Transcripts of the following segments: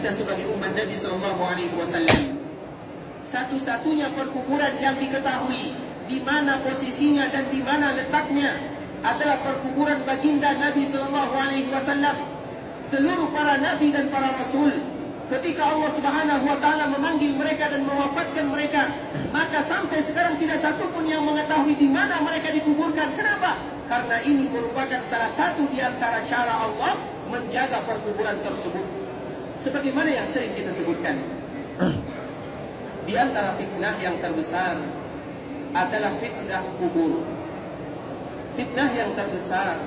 kita sebagai umat Nabi SAW. Satu-satunya perkuburan yang diketahui di mana posisinya dan di mana letaknya adalah perkuburan baginda Nabi SAW. Seluruh para nabi dan para rasul, ketika Allah Subhanahu wa taala memanggil mereka dan mewafatkan mereka, maka sampai sekarang tidak satu pun yang mengetahui di mana mereka dikuburkan. Kenapa? Karena ini merupakan salah satu di antara cara Allah menjaga perkuburan tersebut. Sebagaimana yang sering kita sebutkan, di antara fitnah yang terbesar adalah fitnah kubur. Fitnah yang terbesar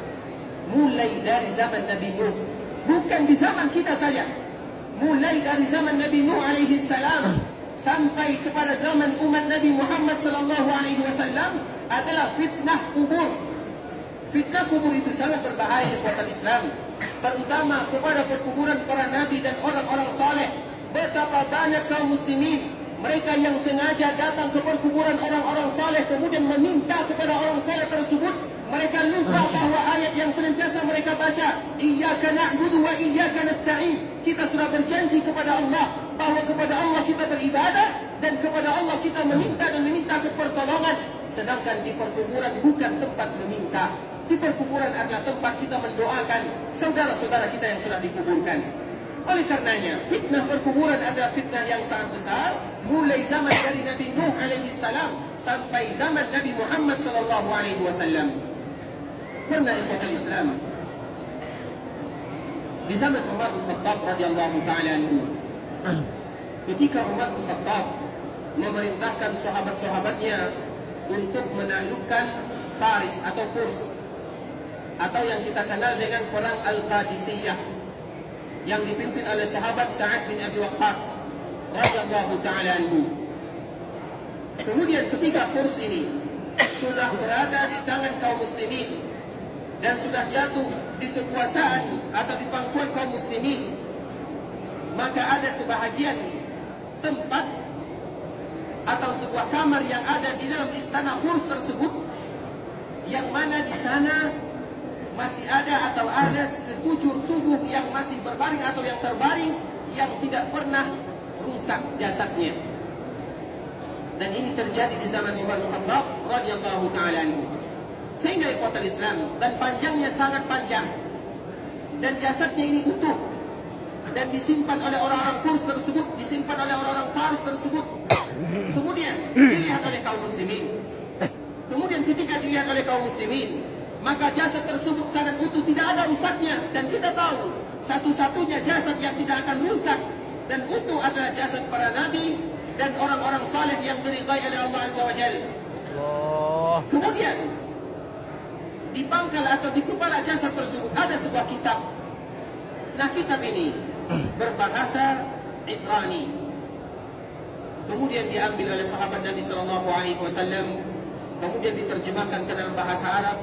mulai dari zaman Nabi Nuh, bukan di zaman kita saja. Mulai dari zaman Nabi Nuh alaihi salam sampai kepada zaman umat Nabi Muhammad sallallahu alaihi wasallam adalah fitnah kubur. Fitnah kubur itu sangat berbahaya ikhwatal Islam, terutama kepada perkuburan para nabi dan orang-orang saleh. Betapa banyak kaum muslimin mereka yang sengaja datang ke perkuburan orang-orang saleh kemudian meminta kepada orang saleh tersebut. Mereka lupa bahawa ayat yang senantiasa mereka baca, Iyyaka na'budu wa iyyaka nasta'in. Kita sudah berjanji kepada Allah bahawa kepada Allah kita beribadah dan kepada Allah kita meminta dan meminta pertolongan. Sedangkan di perkuburan bukan tempat meminta. Di perkuburan adalah tempat kita mendoakan saudara-saudara kita yang sudah dikuburkan. Oleh karenanya, fitnah perkuburan adalah fitnah yang sangat besar, mulai zaman dari Nabi Nuh alaihi salam sampai zaman Nabi Muhammad sallallahu alaihi wasallam. Pernah ikhwatal Islam, di zaman Umar bin Khattab radhiyallahu ta'ala anhu, ketika Umar bin Khattab memerintahkan sahabat-sahabatnya untuk menaklukkan Faris atau Furs, atau yang kita kenal dengan perang Al-Qadisiyah, yang dipimpin oleh sahabat Sa'ad bin Abi Waqqas radhiyallahu ta'ala anhu. Kemudian ketika Furs ini sudah berada di tangan kaum muslimin dan sudah jatuh di kekuasaan atau di pangkuan kaum muslimin, maka ada sebahagian tempat atau sebuah kamar yang ada di dalam istana Furs tersebut, yang mana di sana masih ada atau ada sekujur tubuh yang masih berbaring atau yang terbaring, yang tidak pernah rusak jasadnya. Dan ini terjadi di zaman Umar bin Khattab radhiyallahu ta'ala anhu. Sehingga ikhwatal Islam, dan panjangnya sangat panjang, dan jasadnya ini utuh dan disimpan oleh orang-orang Furs tersebut, disimpan oleh orang-orang Faris tersebut. Kemudian dilihat oleh kaum muslimin. Kemudian ketika dilihat oleh kaum muslimin, maka jasad tersebut sangat utuh, tidak ada rusaknya. Dan kita tahu satu-satunya jasad yang tidak akan rusak dan utuh adalah jasad para nabi dan orang-orang saleh yang diridai oleh Allah Azza wa Jalla. Kemudian di pangkal atau di kepala jasad tersebut ada sebuah kitab. Nah, kitab ini berbahasa Ibrani. Kemudian diambil oleh sahabat Nabi sallallahu alaihi wasallam, kemudian diterjemahkan ke dalam bahasa Arab.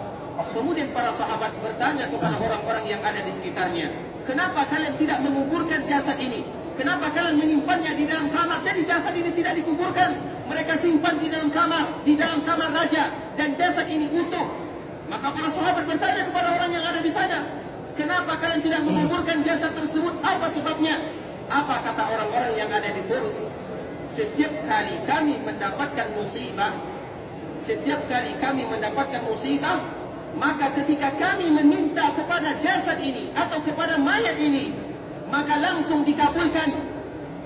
Kemudian para sahabat bertanya kepada orang-orang yang ada di sekitarnya, kenapa kalian tidak menguburkan jasad ini? Kenapa kalian menyimpannya di dalam kamar? Jadi jasad ini tidak dikuburkan, mereka simpan di dalam kamar raja, dan jasad ini utuh. Maka para sahabat bertanya kepada orang yang ada di sana, kenapa kalian tidak menguburkan jasad tersebut? Apa sebabnya? Apa kata orang-orang yang ada di Furs? Setiap kali kami mendapatkan musibah, maka ketika kami meminta kepada jasad ini atau kepada mayat ini, maka langsung dikabulkan.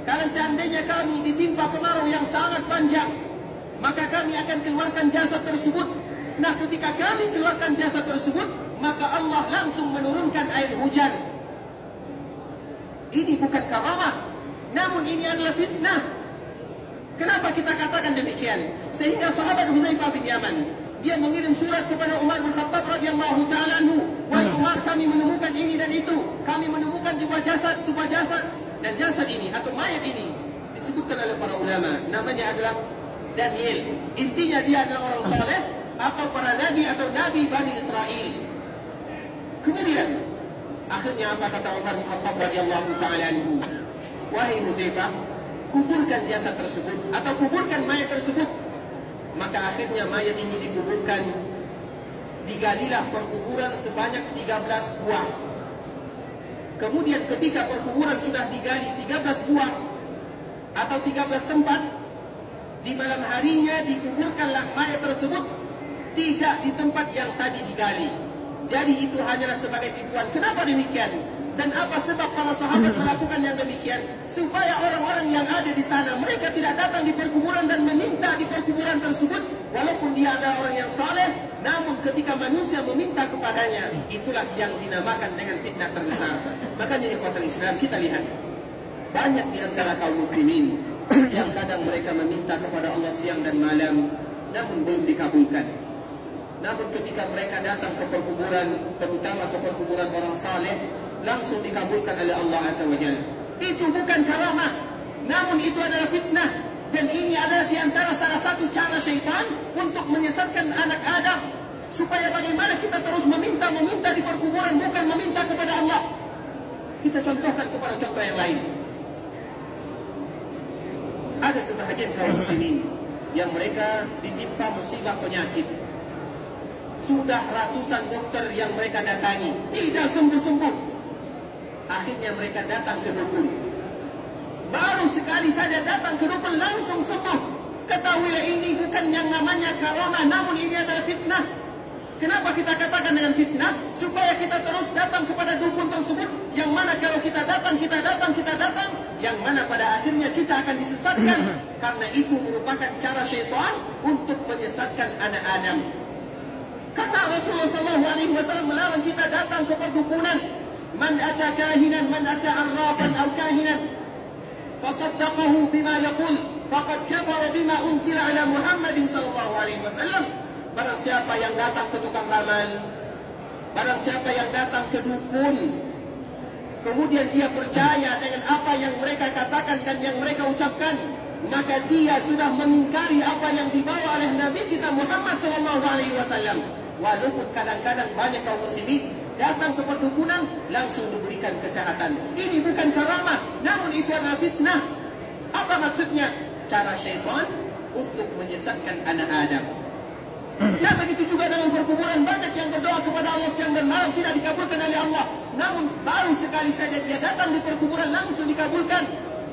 Kalau seandainya kami ditimpa kemarau yang sangat panjang, maka kami akan keluarkan jasad tersebut. Nah, ketika kami keluarkan jasad tersebut, maka Allah langsung menurunkan air hujan. Ini bukan karamah, namun ini adalah fitnah. Kenapa kita katakan demikian? Sehingga sahabat Hudzaifah bin Yaman, dia mengirim surat kepada Umar bin Khattab radhiyallahu ta'ala anhu, wahai Umar, kami menemukan ini dan itu, kami menemukan sebuah jasad, dan jasad ini atau mayat ini disebutkan oleh para ulama, namanya adalah Daniel. Intinya dia adalah orang saleh atau para nabi atau nabi Bani Israel. Kemudian akhirnya apa kata Umar bin Khattab radhiyallahu ta'ala anhu? Wahai Hudzaifah, kuburkan jasad tersebut atau kuburkan mayat tersebut. Maka akhirnya mayat ini dikuburkan. Digalilah perkuburan sebanyak 13 buah. Kemudian ketika perkuburan sudah digali 13 buah atau 13 tempat, di malam harinya dikuburkanlah mayat tersebut tidak di tempat yang tadi digali. Jadi itu hanyalah sebagai tipuan. Kenapa demikian? Dan apa sebab para sahabat melakukan yang demikian? Supaya orang-orang yang ada di sana, mereka tidak datang di perkuburan dan meminta di perkuburan tersebut, walaupun dia adalah orang yang saleh. Namun ketika manusia meminta kepadanya, itulah yang dinamakan dengan fitnah terbesar. Makanya ikhwatul Islam, kita lihat banyak di antara kaum muslimin yang kadang mereka meminta kepada Allah siang dan malam, namun belum dikabulkan. Namun ketika mereka datang ke perkuburan, terutama ke perkuburan orang saleh, langsung dikabulkan oleh Allah Azza wa Jalla. Itu bukan karamah, namun itu adalah fitnah. Dan ini adalah di antara salah satu cara syaitan untuk menyesatkan anak Adam, supaya bagaimana kita terus meminta di perkuburan, bukan meminta kepada Allah. Kita contohkan kepada contoh yang lain. Ada sebahagian kaum muslimin yang mereka ditimpa musibah penyakit. Sudah ratusan dokter yang mereka datangi, tidak sembuh-sembuh. Akhirnya mereka datang ke dukun. Baru sekali saja datang ke dukun langsung sembuh. Ketahuilah ini bukan yang namanya karamah, namun ini adalah fitnah. Kenapa kita katakan dengan fitnah? Supaya kita terus datang kepada dukun tersebut, yang mana kalau kita datang, yang mana pada akhirnya kita akan disesatkan. Karena itu merupakan cara syaitan untuk menyesatkan anak Adam. Karena Rasulullah SAW melarang kita datang ke perdukunan. Man ata kahinan, man ata arrafan aw kahinan fasaddaqahu bima yaqul faqad kafara bima unzila ala Muhammadin sallallahu alaihi wasallam. Barang siapa yang datang ke tukang ramal, barang siapa yang datang ke dukun, kemudian dia percaya dengan apa yang mereka katakan dan yang mereka ucapkan, maka dia sudah mengingkari apa yang dibawa oleh Nabi kita Muhammad sallallahu alaihi wasallam. Walaupun kadang-kadang banyak kaum muslimin datang ke perdukunan langsung diberikan kesehatan. Ini bukan karamah, namun itu adalah fitnah. Apa maksudnya? Cara syaitan untuk menyesatkan anak Adam. Nah, begitu juga dengan perkuburan. Banyak yang berdoa kepada Allah siang dan malam tidak dikabulkan oleh Allah. Namun baru sekali saja dia datang di perkuburan langsung dikabulkan.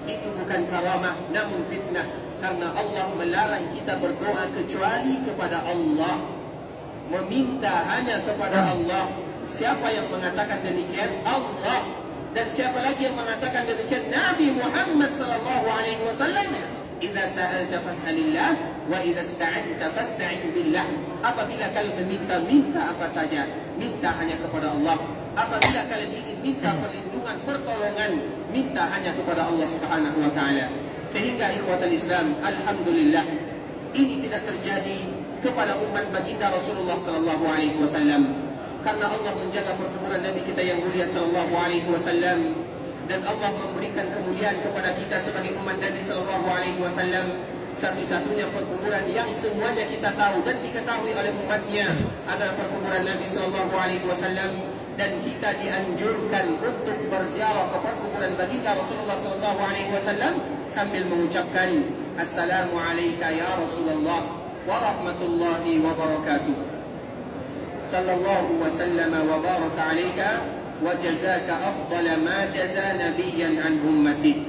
Itu bukan karamah, namun fitnah. Karena Allah melarang kita berdoa kecuali kepada Allah. Meminta hanya kepada Allah. Siapa yang mengatakan demikian? Allah. Dan siapa lagi yang mengatakan demikian? Nabi Muhammad sallallahu alaihi wasallam. Idza sa'alta fas'alillah wa idza ista'anta fasta'in billah. Apabila kalian minta apa saja, minta hanya kepada Allah. Apabila kalian ingin minta perlindungan, pertolongan, minta hanya kepada Allah Subhanahu wa taala. Sehingga ikhwatul Islam, alhamdulillah, ini tidak terjadi kepada umat baginda Rasulullah sallallahu alaihi wasallam. Karena Allah menjaga perkuburan Nabi kita yang mulia sallallahu alaihi wasallam, dan Allah memberikan kemuliaan kepada kita sebagai umat Nabi sallallahu alaihi wasallam. Satu-satunya perkuburan yang semuanya kita tahu dan diketahui oleh umatnya adalah perkuburan Nabi sallallahu alaihi wasallam, dan kita dianjurkan untuk berziarah ke perkuburan baginda Rasulullah sallallahu alaihi wasallam sambil mengucapkan assalamu alayka ya Rasulullah wa rahmatullahi wa barakatuh. Sallallahu wa sallama wa baraka alayka wa jazaka afdala ma jaza nabiyyan an ummati.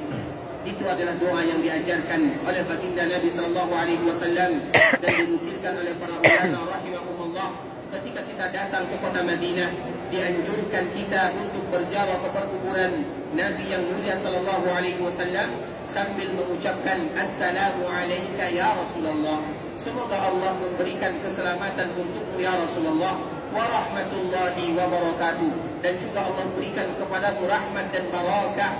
Itu adalah doa yang diajarkan oleh baginda Nabi sallallahu alaihi wasallam dan dinukilkan oleh para ulama rahimahumullah. Ketika kita datang ke kota Madinah, dianjurkan kita untuk berziarah ke perkuburan Nabi yang mulia sallallahu alaihi wasallam sambil mengucapkan assalamu alayka ya Rasulullah. Semoga Allah memberikan keselamatan untukmu ya Rasulullah, wa rahmatullahi wa barakatuh, dan juga Allah berikan kepadamu rahmat dan barakah.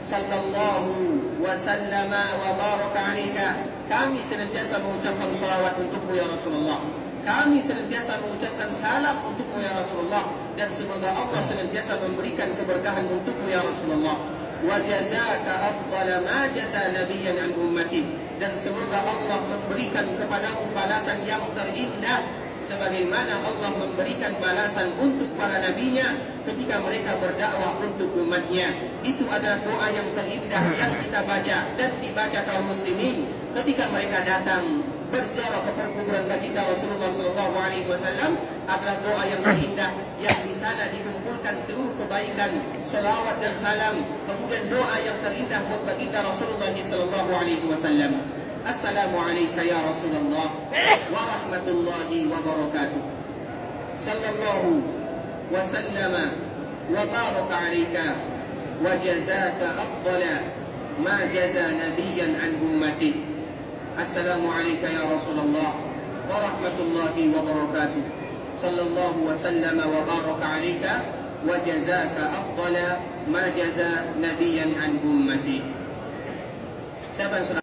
Sallallahu wa sallama wa baraka alayka. Kami senantiasa mengucapkan salawat untukmu ya Rasulullah. Kami senantiasa mengucapkan salam untukmu ya Rasulullah, dan semoga Allah senantiasa memberikan keberkahan untukmu ya Rasulullah. Wa jazaka afdala ma jaza nabiyyan an ummati. Dan semoga Allah memberikan kepadamu balasan yang terindah sebagaimana Allah memberikan balasan untuk para nabinya ketika mereka berdakwah untuk umatnya. Itu adalah doa yang terindah yang kita baca dan dibaca kaum muslimin ketika mereka datang berziarah ke perkuburan baginda Rasulullah sallallahu alaihi wasallam adalah doa yang terindah, yang di sana dikumpulkan seluruh kebaikan, selawat dan salam. Kemudian doa yang terindah buat baginda Rasulullah sallallahu alaihi wasallam. Assalamu alayka ya Rasulullah wa rahmatullahi wa barakatuh. Sallallahu wa sallama wa baraka alayka wa jazaka afdala ma jaza nabiyyan an ummati. Assalamu alayka ya Rasulullah wa rahmatullahi wa barakatuh. Sallallahu wa sallama wa baraka alayka wa jazaka afdala ma jaza nabiyyan an ummati. Siapa yang sudah